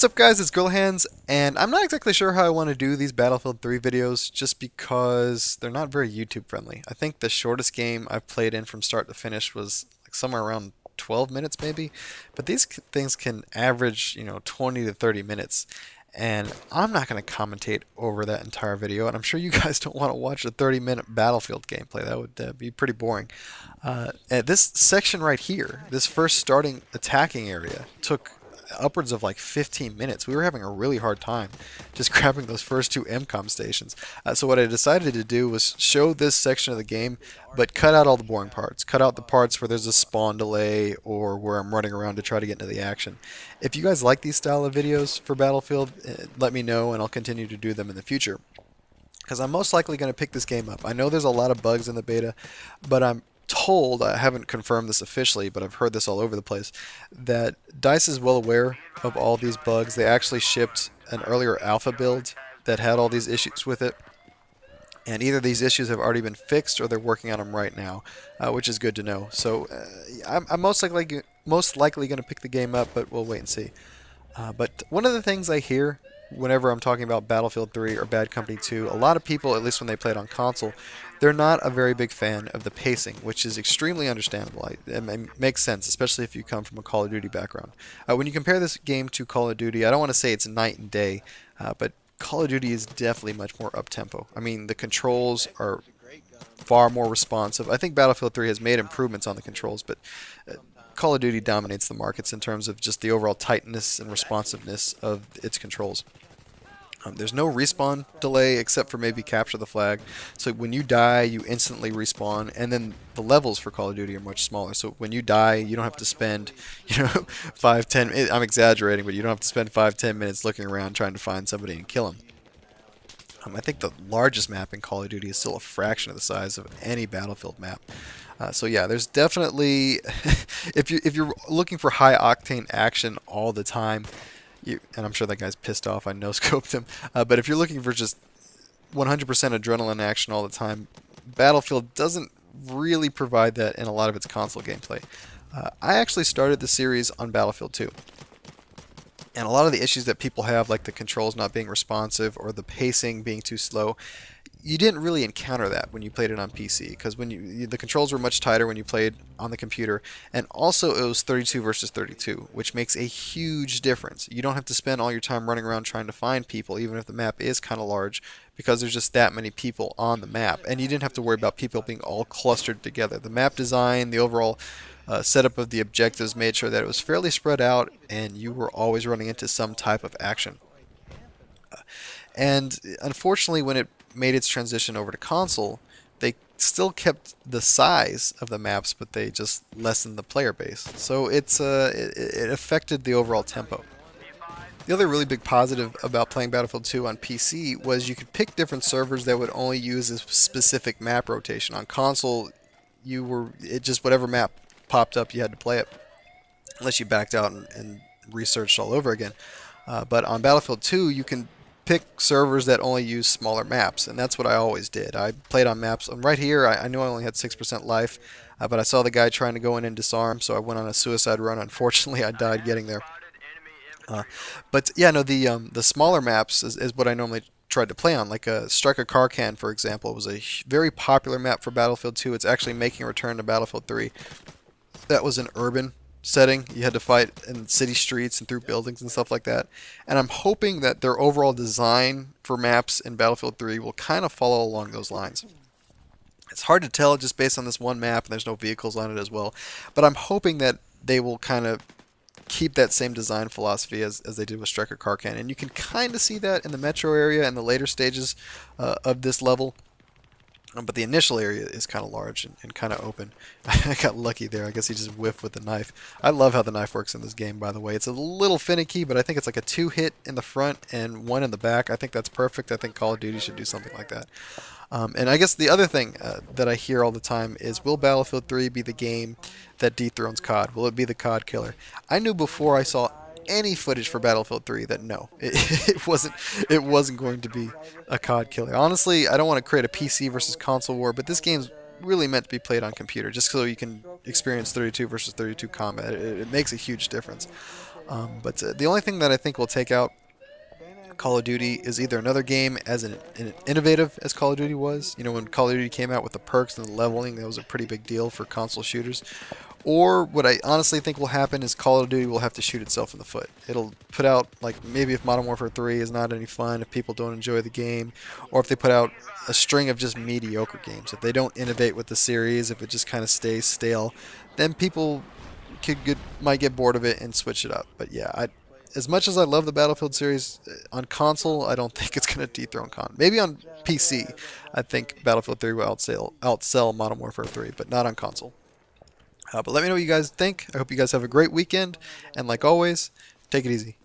What's up guys, it's Girlhands, and I'm not exactly sure how I want to do these Battlefield 3 videos just because they're not very YouTube friendly. I think the shortest game I've played in from start to finish was like somewhere around 12 minutes maybe, but these things can average, 20 to 30 minutes. And I'm not going to commentate over that entire video, and I'm sure you guys don't want to watch a 30-minute Battlefield gameplay. That would be pretty boring. This section right here, this first starting attacking area, took upwards of like 15 minutes. We were having a really hard time just grabbing those first two MCOM stations. So what I decided to do was show this section of the game, but cut out all the boring parts. Cut out the parts where there's a spawn delay or where I'm running around to try to get into the action. If you guys like these style of videos for Battlefield, let me know and I'll continue to do them in the future. Because I'm most likely going to pick this game up. I know there's a lot of bugs in the beta, but I'm told, I haven't confirmed this officially, but I've heard this all over the place, that DICE is well aware of all these bugs. They actually shipped an earlier alpha build that had all these issues with it, and either these issues have already been fixed or they're working on them right now, which is good to know. So I'm most likely going to pick the game up, but we'll wait and see. But one of the things I hear whenever I'm talking about Battlefield 3 or Bad Company 2, a lot of people, at least when they play it on console, they're not a very big fan of the pacing, which is extremely understandable. It makes sense, especially if you come from a Call of Duty background. When you compare this game to Call of Duty, I don't want to say it's night and day, but Call of Duty is definitely much more up-tempo. I mean, the controls are far more responsive. I think Battlefield 3 has made improvements on the controls, but Call of Duty dominates the markets in terms of just the overall tightness and responsiveness of its controls. There's no respawn delay except for maybe capture the flag. So when you die, you instantly respawn, and then the levels for Call of Duty are much smaller. So when you die, you don't have to spend, 5, 10. I'm exaggerating, but you don't have to spend 5, 10 minutes looking around trying to find somebody and kill them. I think the largest map in Call of Duty is still a fraction of the size of any Battlefield map. So yeah, there's definitely if you're looking for high octane action all the time, and I'm sure that guy's pissed off. I no scoped him. But if you're looking for just 100% adrenaline action all the time, Battlefield doesn't really provide that in a lot of its console gameplay. I actually started the series on Battlefield 2. And a lot of the issues that people have, like the controls not being responsive or the pacing being too slow, you didn't really encounter that when you played it on PC, because the controls were much tighter when you played on the computer, and also it was 32 versus 32, which makes a huge difference. You don't have to spend all your time running around trying to find people, even if the map is kind of large, because there's just that many people on the map, and you didn't have to worry about people being all clustered together. The map design, the overall setup of the objectives made sure that it was fairly spread out, and you were always running into some type of action. And unfortunately, when it made its transition over to console, they still kept the size of the maps, but they just lessened the player base. So it affected the overall tempo. The other really big positive about playing Battlefield 2 on PC was you could pick different servers that would only use a specific map rotation. On console, just whatever map popped up, you had to play it, unless you backed out and researched all over again. But on Battlefield 2, you can pick servers that only use smaller maps, and that's what I always did. I played on maps. Right here, I knew I only had 6% life, but I saw the guy trying to go in and disarm, so I went on a suicide run. Unfortunately, I died getting there. But yeah, no, the smaller maps is what I normally tried to play on. Like Striker Karkan, for example, was a very popular map for Battlefield 2. It's actually making a return to Battlefield 3. That was an urban setting. You had to fight in city streets and through buildings and stuff like that. And I'm hoping that their overall design for maps in Battlefield 3 will kind of follow along those lines. It's hard to tell just based on this one map, and there's no vehicles on it as well. But I'm hoping that they will kind of keep that same design philosophy as they did with Striker Karkan. And you can kind of see that in the metro area and the later stages of this level. But the initial area is kind of large and kind of open. I got lucky there. I guess he just whiffed with the knife. I love how the knife works in this game, by the way. It's a little finicky, but I think it's like a 2-hit in the front and 1 in the back. I think that's perfect. I think Call of Duty should do something like that. And I guess the other thing that I hear all the time is, will Battlefield 3 be the game that dethrones COD? Will it be the COD killer? I knew before I saw any footage for Battlefield 3 that no, it wasn't going to be a COD killer. Honestly, I don't want to create a PC versus console war, but this game's really meant to be played on computer, just so you can experience 32 versus 32 combat. It makes a huge difference. But the only thing that I think will take out Call of Duty is either another game as innovative as Call of Duty was. You know, when Call of Duty came out with the perks and the leveling, that was a pretty big deal for console shooters. Or what I honestly think will happen is Call of Duty will have to shoot itself in the foot. It'll put out, like, maybe if Modern Warfare 3 is not any fun, if people don't enjoy the game, or if they put out a string of just mediocre games. If they don't innovate with the series, if it just kind of stays stale, then people might get bored of it and switch it up. But yeah, as much as I love the Battlefield series on console, I don't think it's going to dethrone con. Maybe on PC, I think Battlefield 3 will outsell Modern Warfare 3, but not on console. But let me know what you guys think. I hope you guys have a great weekend, and like always, take it easy.